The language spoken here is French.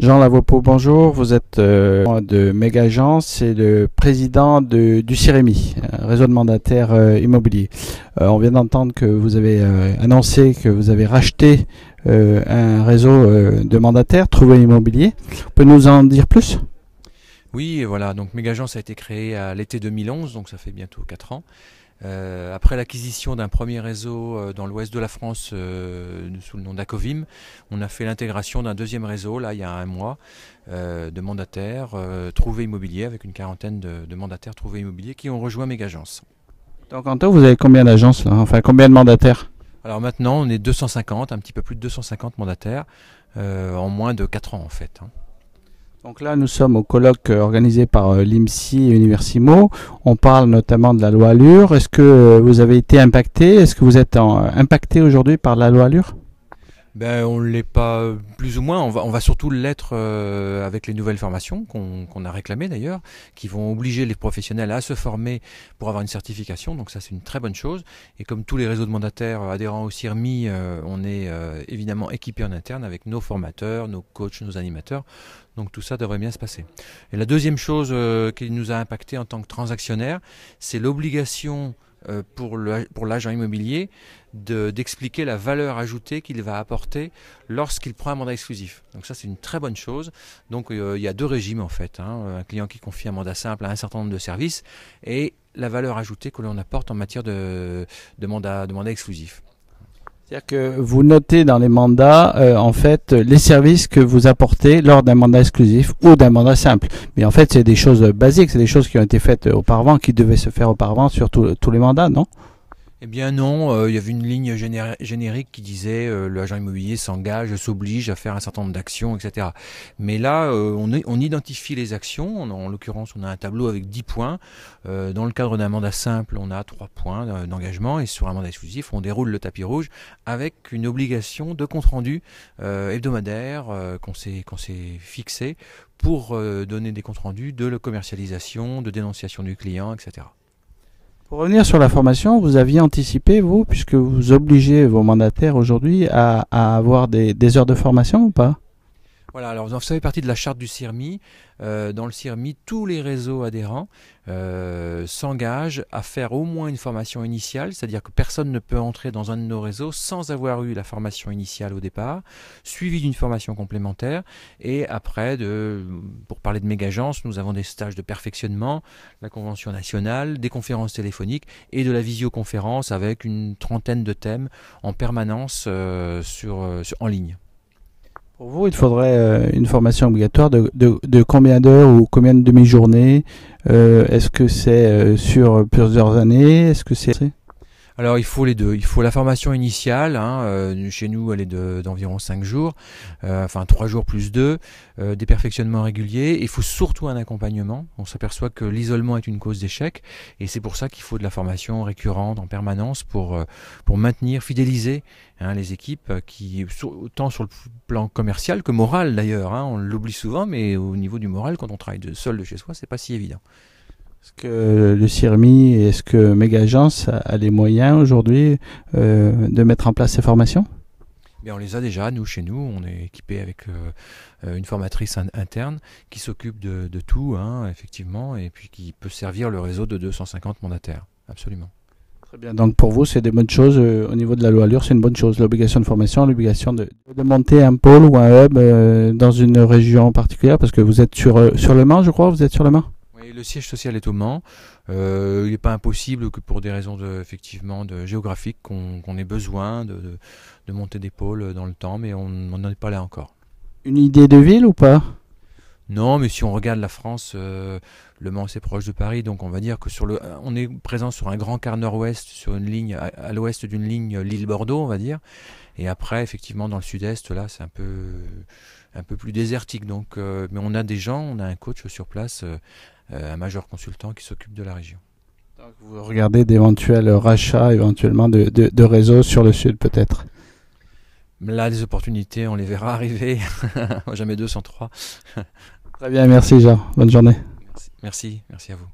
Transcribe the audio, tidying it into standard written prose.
Jean Lavopo, bonjour. Vous êtes de Mégagence et le président du CIREMI, réseau de mandataires immobiliers. On vient d'entendre que vous avez annoncé que vous avez racheté un réseau de mandataires, Trouvé Immobilier. Vous pouvez nous en dire plus? Oui, voilà, donc Mégagence a été créée à l'été 2011, donc ça fait bientôt 4 ans. Après l'acquisition d'un premier réseau dans l'ouest de la France sous le nom d'Acovim, on a fait l'intégration d'un deuxième réseau, là il y a un mois, de mandataires Trouvé Immobilier, avec une quarantaine de mandataires Trouvé Immobilier qui ont rejoint Mégagence. Donc en tout, vous avez combien d'agences là? Enfin, combien de mandataires? Alors maintenant on est 250, un petit peu plus de 250 mandataires en moins de 4 ans en fait. Donc là, nous sommes au colloque organisé par l'IMSI et Universimo. On parle notamment de la loi Allure. Est-ce que vous avez été impacté? Est-ce que vous êtes impacté aujourd'hui par la loi Allure? On ne l'est pas plus ou moins, on va surtout l'être avec les nouvelles formations qu'on a réclamées d'ailleurs, qui vont obliger les professionnels à se former pour avoir une certification, donc ça c'est une très bonne chose. Et comme tous les réseaux de mandataires adhérents au CIREMI, on est évidemment équipé en interne avec nos formateurs, nos coachs, nos animateurs, donc tout ça devrait bien se passer. Et la deuxième chose qui nous a impacté en tant que transactionnaire, c'est l'obligation pour l'agent immobilier d'expliquer la valeur ajoutée qu'il va apporter lorsqu'il prend un mandat exclusif. Donc ça c'est une très bonne chose. Donc il y a deux régimes en fait, un client qui confie un mandat simple à un certain nombre de services et la valeur ajoutée que l'on apporte en matière de mandat exclusif. C'est-à-dire que vous notez dans les mandats, en fait, les services que vous apportez lors d'un mandat exclusif ou d'un mandat simple. Mais en fait, c'est des choses basiques, c'est des choses qui ont été faites auparavant, qui devaient se faire auparavant sur tous les mandats, non? Eh bien non, il y avait une ligne générique qui disait l'agent immobilier s'engage, s'oblige à faire un certain nombre d'actions, etc. Mais là, on identifie les actions. En l'occurrence, on a un tableau avec 10 points. Dans le cadre d'un mandat simple, on a 3 points d'engagement. Et sur un mandat exclusif, on déroule le tapis rouge avec une obligation de compte-rendu hebdomadaire qu'on s'est fixé pour donner des comptes-rendus de la commercialisation, de dénonciation du client, etc. Pour revenir sur la formation, vous aviez anticipé, vous, puisque vous obligez vos mandataires aujourd'hui à avoir des heures de formation ou pas? Voilà, alors ça fait partie de la charte du CIREMI. Dans le CIREMI, tous les réseaux adhérents s'engagent à faire au moins une formation initiale, c'est-à-dire que personne ne peut entrer dans un de nos réseaux sans avoir eu la formation initiale au départ, suivie d'une formation complémentaire, et après, pour parler de Mégagence, nous avons des stages de perfectionnement, la convention nationale, des conférences téléphoniques et de la visioconférence avec une trentaine de thèmes en permanence en ligne. Pour vous, il faudrait une formation obligatoire de combien d'heures ou combien de demi-journées? Est-ce que c'est sur plusieurs années? Est-ce que c'est... Alors il faut les deux, il faut la formation initiale, chez nous elle est d'environ 5 jours, enfin 3 jours plus 2, des perfectionnements réguliers, il faut surtout un accompagnement. On s'aperçoit que l'isolement est une cause d'échec et c'est pour ça qu'il faut de la formation récurrente en permanence pour maintenir, fidéliser les équipes, autant sur le plan commercial que moral d'ailleurs, on l'oublie souvent, mais au niveau du moral, quand on travaille seul de chez soi, c'est pas si évident. Est-ce que le CIREMI et est-ce que Mégagence a les moyens aujourd'hui de mettre en place ces formations? Bien, on les a déjà, nous, chez nous, on est équipé avec une formatrice interne qui s'occupe de tout, effectivement, et puis qui peut servir le réseau de 250 mandataires, absolument. Très bien, donc pour vous, c'est des bonnes choses, au niveau de la loi Allure, c'est une bonne chose, l'obligation de formation, l'obligation de monter un pôle ou un hub dans une région particulière, parce que vous êtes sur Le Mans, je crois, vous êtes sur Le Mans? Oui, le siège social est au Mans. Il n'est pas impossible que pour des raisons effectivement géographiques qu'on ait besoin de monter des pôles dans le temps, mais on n'en est pas là encore. Une idée de ville ou pas? Non, mais si on regarde la France, Le Mans c'est proche de Paris, donc on va dire que on est présent sur un grand quart nord-ouest, sur une ligne à l'ouest d'une ligne Lille-Bordeaux, on va dire. Et après, effectivement, dans le sud-est, là, c'est un peu plus désertique. Donc, mais on a des gens, on a un coach sur place, un major consultant qui s'occupe de la région. Donc vous regardez d'éventuels rachats, éventuellement de réseaux sur le sud peut-être? Là, des opportunités, on les verra arriver. Jamais 2 sans 3. Très bien, merci Jean. Bonne journée. Merci à vous.